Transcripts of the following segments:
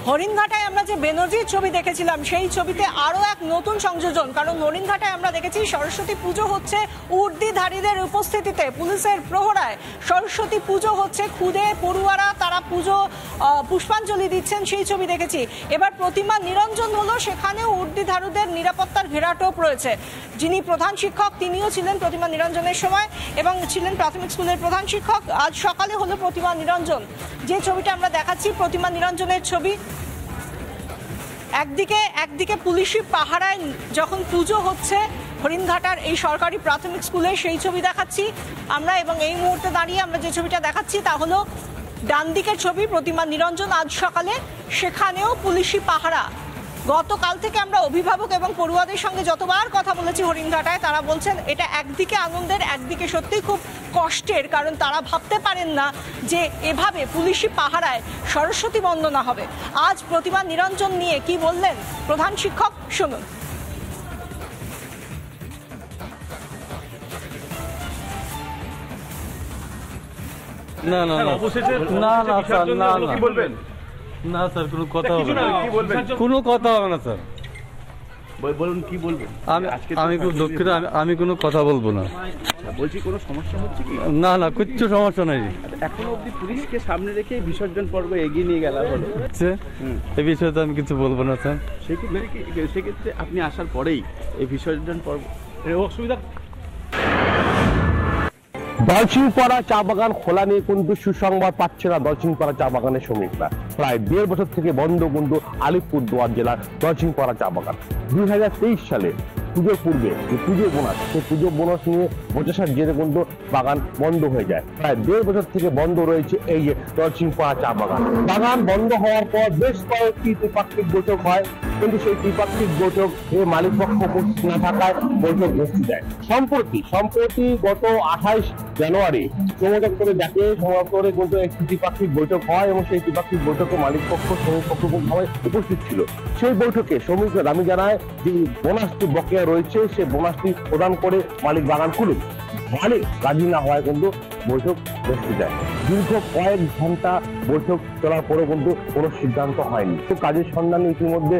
হরিণঘাটায় আমরা যে বেনজির ছবি দেখেছিলাম সেই ছবিতে আরো এক নতুন সংযোজন, কারণ হরিণঘাটায় আমরা দেখেছি সরস্বতী পুজো হচ্ছে উর্দিধারীদের উপস্থিতিতে, পুলিশের প্রহরায় সরস্বতী পুজো হচ্ছে, খুদে পড়ুয়ারা তারা পুজো পুষ্পাঞ্জলি দিচ্ছেন সেই ছবি দেখেছি। এবার প্রতিমা নিরঞ্জন হলো, সেখানেও উর্দিধারীদের নিরাপত্তার ঘেরাটোপ রয়েছে। যিনি প্রধান শিক্ষক তিনিও ছিলেন প্রতিমা নিরঞ্জনের সময় এবং ছিলেন প্রাথমিক স্কুলের প্রধান শিক্ষক। আজ সকালে হলো প্রতিমা নিরঞ্জন। যে ছবিটা আমরা দেখাচ্ছি প্রতিমা নিরঞ্জনের ছবি, একদিকে পুলিশি পাহারায় যখন পুজো হচ্ছে হরিণঘাটার এই সরকারি প্রাথমিক স্কুলে, সেই ছবি দেখাচ্ছি আমরা। এবং এই মুহূর্তে দাঁড়িয়ে আমরা যে ছবিটা দেখাচ্ছি তা হলো ডান দিকের ছবি, প্রতিমা নিরঞ্জন আজ সকালে, সেখানেও পুলিশি পাহারা। গতকাল থেকে আমরা অভিভাবক এবং পড়ুয়াদের সঙ্গে যতবার কথা বলেছি হরিণঘাটায়, তারা বলছেন এটা একদিকে আনন্দের, একদিকে সত্যিই খুব কষ্টের, কারণ তারা ভাবতে পারেন না যে এভাবে পুলিশি পাহারায় সরস্বতী বন্দনা হবে। আজ প্রতিমা নিরঞ্জন নিয়ে কি বললেন প্রধান শিক্ষক, শুনুন। না না না না না স্যার, না না কি বলবেন? না স্যার, কোনো কথা হবে না, কোনো কথা হবে না স্যার। বলুন কি বলবেন? আমি খুব দুঃখিত, আমি কোনো কথা বলবো না। বলছি কোনো সমস্যা হচ্ছে কি? না না, কিচ্ছু সমস্যা নেই। এখনো অব্দি পুলিশকে সামনে রেখে বিসর্জন পর্ব এগিয়ে নিয়ে গেল হলো, এই বিষয়ে তো আমি কিছু বলবো না স্যার। সেক্ষেত্রে আপনি আসার পরেই এই বিসর্জন পর্ব অসুবিধা। দলসিংপাড়া চা বাগান খোলা নিয়ে কিন্তু সুসংবাদ পাচ্ছে না দলসিংপাড়া চা বাগানের শ্রমিকরা। প্রায় 1.5 বছর থেকে বন্ধ কিন্তু আলিপুরদুয়ার জেলার দলসিংপাড়া চা বাগান। 2023 সালে পুজোর পূর্বে যে পুজো বোনাস, সেই পুজো বোনাস নিয়ে বচসার জেরে কিন্তু বাগান বন্ধ হয়ে যায়। প্রায় 1.5 বছর থেকে বন্ধ রয়েছে এই যে দলসিংপাড়া চা বাগান। বাগান বন্ধ হওয়ার পর বেশ কয়েকটি ত্রিপাক্ষিক বৈঠক হয়, কিন্তু সেই ত্রিপাক্ষিক বৈঠক এ মালিক পক্ষ উপস্থিত না থাকায় বৈঠক বসতে দেয়। সম্প্রতি গত 28 জানুয়ারি সমঝোতা করে ডাকে, সমঝোতা করে কিন্তু একটি ত্রিপাক্ষিক বৈঠক হয় এবং সেই ত্রিপাক্ষিক বৈঠকে মালিক পক্ষ শ্রমিক পক্ষ সবাই উপস্থিত ছিল। সেই বৈঠকে শ্রমিকরা দাবি জানায় যে বোনাসটি বকেয়া রয়েছে, সেই বোনাসটি প্রদান করে মালিক বাগান খুলুক। মালিক রাজি না হওয়ায় কিন্তু বৈঠক বসতে যায়। দীর্ঘ কয়েক ঘন্টা বৈঠক চলার পরেও কিন্তু কোনো সিদ্ধান্ত হয়নি। তো কাজের সন্ধানে ইতিমধ্যে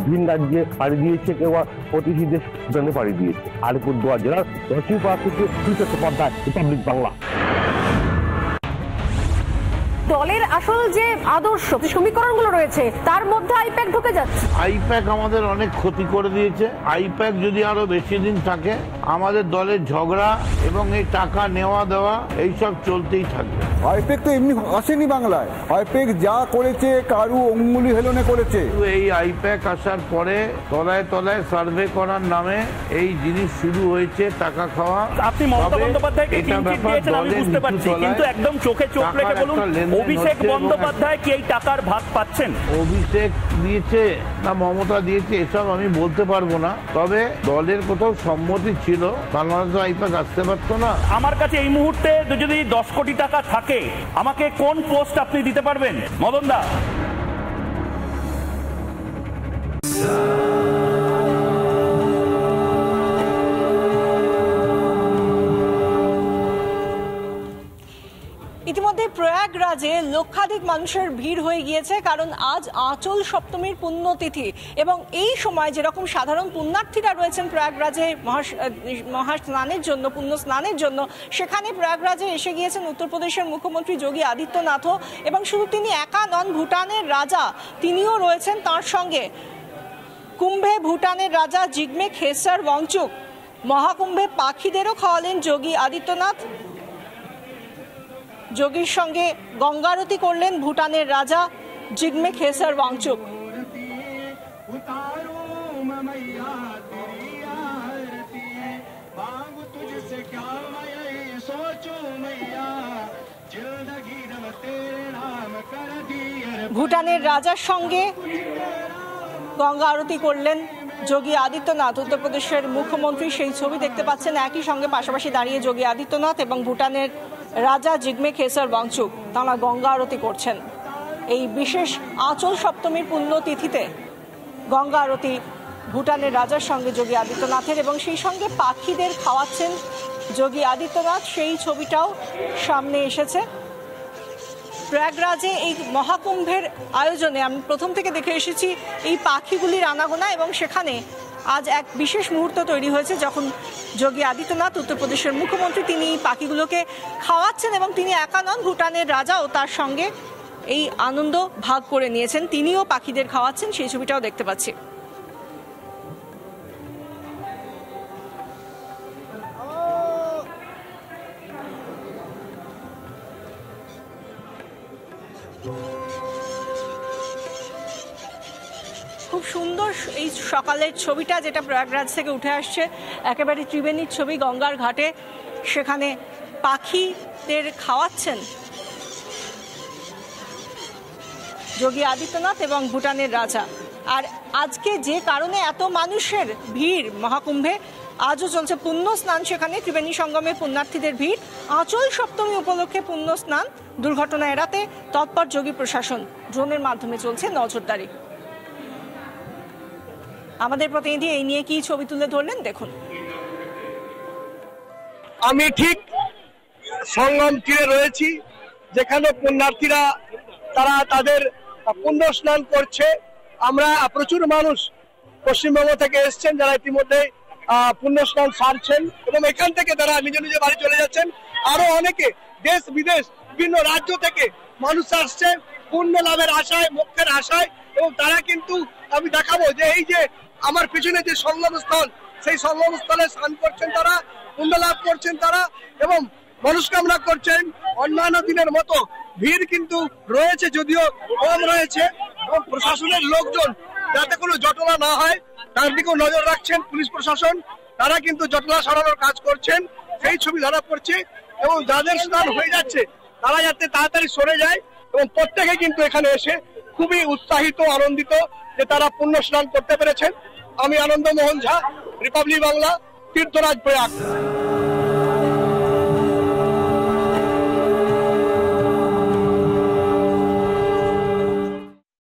ভিন রাজ্যে পাড়ি দিয়েছে, কেউ প্রতিটি দেশ ভুটানে পাড়ি দিয়েছে। আলিপুরদুয়ার জেলার দলসিংপাড়া থেকে চট্টোপাধ্যায়, রিপাবলিক বাংলা। দলের আসল যে আদর্শ সমীকরণগুলো রয়েছে তার মধ্যে আইপ্যাক ঢুকে যাচ্ছে। আইপ্যাক আমাদের অনেক ক্ষতি করে দিয়েছে। আইপ্যাক যদি আরো বেশি দিন থাকে, আমাদের দলের ঝগড়া এবং এই টাকা নেওয়া দেওয়া এইসব চলতেই থাকবে। আইপ্যাক তো এমনি আসেনি বাংলায়, আইপ্যাক যা করেছে কারু অঙ্গুলি হেলনে করেছে। এই আইপ্যাক আসার পরে তলায় তলায় সার্ভে করার নামে এই জিনিস শুরু হয়েছে, টাকা খাওয়া। আপনি মমতা বন্দ্যোপাধ্যায়কে বুঝতে পারছি, কিন্তু একদম চোখে চোখ রেখে বলুন, অভিষেক বন্দ্যোপাধ্যায় কি এই টাকার ভাগ পাচ্ছেন? অভিষেক দিয়েছে না মমতা দিয়েছে এসব আমি বলতে পারবো না, তবে দলের কোথাও সম্মতি ছিল, তাহলে তো আইপ্যাক আসতে পারতো না। আমার কাছে এই মুহূর্তে যদি 10 কোটি টাকা থাকে, আমাকে কোন পোস্ট আপনি দিতে পারবেন মদন দা? ইতিমধ্যে প্রয়াগরাজে লক্ষাধিক মানুষের ভিড় হয়ে গিয়েছে, কারণ আজ আঁচল সপ্তমীর পুণ্যতিথি এবং এই সময় যেরকম সাধারণ পুণ্যার্থীরা রয়েছেন প্রয়াগরাজে মহাস্নানের জন্য, পুণ্য স্নানের জন্য, সেখানে প্রয়াগরাজে এসে গিয়েছেন উত্তরপ্রদেশের মুখ্যমন্ত্রী যোগী আদিত্যনাথও। এবং শুধু তিনি একা নন, ভুটানের রাজা তিনিও রয়েছেন তার সঙ্গে। কুম্ভে ভুটানের রাজা জিগমে খেসর ওয়াংচুক, মহাকুম্ভে পাখিদেরও খাওয়ালেন যোগী আদিত্যনাথ। যোগীর সঙ্গে গঙ্গারতি করলেন ভুটানের রাজা জিগমে খেসর ওয়াংচুক। ভুটানের রাজার সঙ্গে গঙ্গা আরতি করলেন যোগী আদিত্যনাথ, উত্তরপ্রদেশের মুখ্যমন্ত্রী। সেই ছবি দেখতে পাচ্ছেন, একই সঙ্গে পাশাপাশি দাঁড়িয়ে যোগী আদিত্যনাথ এবং ভুটানের রাজা জিগমে খেসর ওয়াংচুক, তাঁরা গঙ্গা আরতি করছেন। এই বিশেষ আঁচল সপ্তমীর পুণ্যতিথিতে গঙ্গা আরতি ভুটানের রাজার সঙ্গে যোগী আদিত্যনাথের, এবং সেই সঙ্গে পাখিদের খাওয়াচ্ছেন যোগী আদিত্যনাথ, সেই ছবিটাও সামনে এসেছে। প্রয়াগরাজে এই মহাকুম্ভের আয়োজনে আমি প্রথম থেকে দেখে এসেছি এই পাখিগুলির আনাগোনা, এবং সেখানে আজ এক বিশেষ মুহূর্ত তৈরি হয়েছে যখন যোগী আদিত্যনাথ উত্তরপ্রদেশের মুখ্যমন্ত্রী তিনি এই পাখিগুলোকে খাওয়াচ্ছেন, এবং তিনি একা নন, ভুটানের রাজাও তার সঙ্গে এই আনন্দ ভাগ করে নিয়েছেন, তিনিও পাখিদের খাওয়াচ্ছেন, সেই ছবিটাও দেখতে পাচ্ছি। খুব সুন্দর এই সকালের ছবিটা যেটা প্রয়াগরাজ থেকে উঠে আসছে, একেবারে ত্রিবেণীর ছবি, গঙ্গার ঘাটে সেখানে পাখিদের খাওয়াচ্ছেন যোগী আদিত্যনাথ এবং ভুটানের রাজা। আর আজকে যে কারণে এত মানুষের ভিড় মহাকুম্ভে, আজও চলছে পুণ্য স্নান, সেখানে ত্রিবেণী সঙ্গমে পুণ্যার্থীদের ভিড়। আঁচল সপ্তমী উপলক্ষে পুণ্য স্নান, দুর্ঘটনা এড়াতে তৎপর যোগী প্রশাসন, ড্রোনের মাধ্যমে চলছে নজরদারি। আমাদের প্রতিনিধি এই নিয়ে কি ছবি তুলে ধরলেন দেখুন। আমি ঠিক সঙ্গম তীরে রয়েছি, যেখানে পুণ্যার্থীরা তারা তাদের পুণ্য স্নান করছে। আমরা প্রচুর মানুষ পশ্চিমবঙ্গ থেকে এসছেন যারা ইতিমধ্যে পুণ্য স্নান সারছেন, এবং এখান থেকে তারা নিজ নিজ বাড়ি চলে যাচ্ছেন। আরো অনেকে দেশ বিদেশ বিভিন্ন রাজ্য থেকে মানুষ আসছে পুণ্য লাভের আশায়, মোক্ষের আশায়, এবং তারা কিন্তু আমি দেখাবো যে এই যে আমার পিছনে যে সঙ্গমস্থল, সেই সঙ্গমস্থলে স্নান করছেন তারা, পুণ্য লাভ করছেন তারা, এবং মনস্কামনা করছেন। অন্যান্য দিনের মতো ভিড় কিন্তু রয়েছে, যদিও কম রয়েছে, এবং প্রশাসনের লোকজন যাতে কোনো জটলা না হয় তার দিকেও নজর রাখছেন। পুলিশ প্রশাসন তারা কিন্তু জটলা সরানোর কাজ করছেন, সেই ছবি ধরা পড়ছে, এবং যাদের স্নান হয়ে যাচ্ছে তারা যাতে তাড়াতাড়ি সরে যায়, এবং প্রত্যেকে কিন্তু এখানে এসে খুবই উৎসাহিত, আনন্দিত যে তারা পুণ্য স্নান করতে পেরেছেন। আমি আনন্দমোহন ঝা, রিপাবলিক বাংলা, তীর্থরাজ প্রয়াগ।